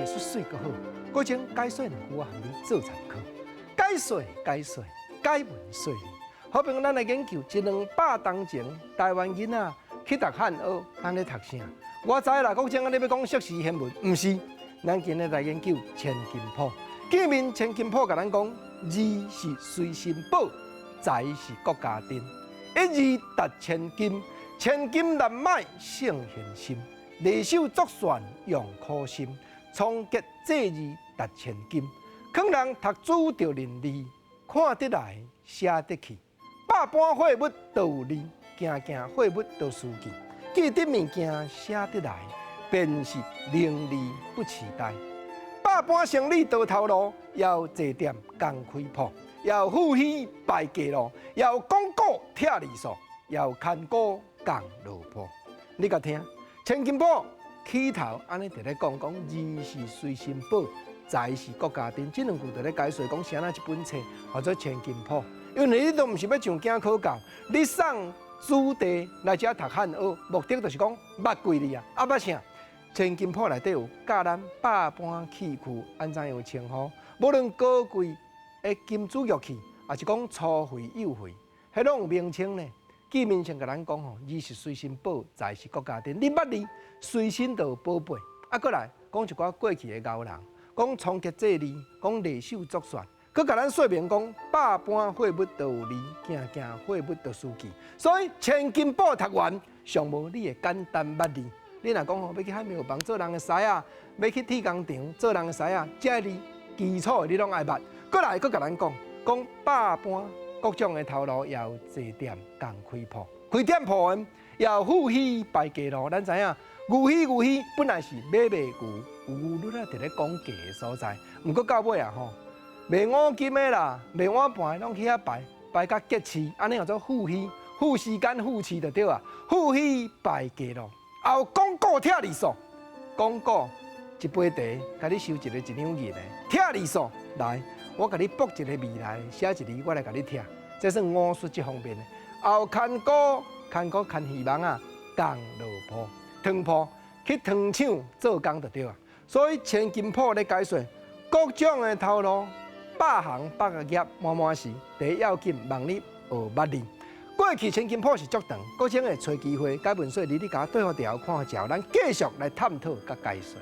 出水个好，嗰种解水两句啊，含你做参考。解水，解文水利。好比咱来研究100-200年前，台湾囡仔去读汉学，咱咧读啥？我知啦，国正你要讲硕士论文，毋是。咱今日来研究《千金谱》。见面《千金谱》甲咱讲，字是随身宝，财是国家丁。一字达千金，千金难买圣贤心。历手作算用苦心，创结这字达千金。劝人读书着认字，看得来写得去。百般货物都有理，件件货物都书记。记得物件写得来，便是能力不期待。百般生理倒头路，要坐店共开铺，要富虚败家路，要广告拆利索，要看股共落魄。你甲听，千金宝起头安尼伫咧讲字是随身宝，财是国家丁。这两句伫咧解说讲啥哪一本册或者千金谱。因为你都毋是要上京考教，你送子弟来遮读汉学，目的就是讲捌贵你啊，捌啥？千金谱内底有教咱百般器具安怎样称呼，无论高贵的金子玉器，还是讲粗费幼费，迄拢有名称呢。记面上甲咱讲吼，字是随身宝，财是国家丁。你捌字，随身就有宝贝。啊，过来讲一寡过去的高人，讲创结这字，讲历手作算。佮甲咱说明讲，百般货物都有理，件件货物都书记。所以千金宝读完，上无你会简单捌字。你若讲吼，要去海庙房做人的师啊，要去铁工厂做人的师啊，这字基础的你拢爱捌。过来佮甲咱讲，讲百般各种的头路，要坐店共开铺，开店铺的要富虚败家路。咱知影，牛虚本来是买卖牛，牛你伫咧讲价的所在。毋过到尾啊吼。卖五金的啦，卖碗盘的拢去遐摆甲结市，安尼叫做富虚，富时间富市就对啊。富虚败家路，后广告拆利索，广告一杯茶，甲你收一两银的，拆利索来，我甲你卜一个未来，写一字我来甲你拆，这算武术这方面的。后看股看希望啊，共落铺，汤铺去汤厂做工就对啊。所以千金铺咧解说各种的头路。百行百业满是，第一要紧，望你学捌字。过去千金铺是足长，各种会找机会，解文说你甲我对好调看好照，咱继续来探讨甲解说。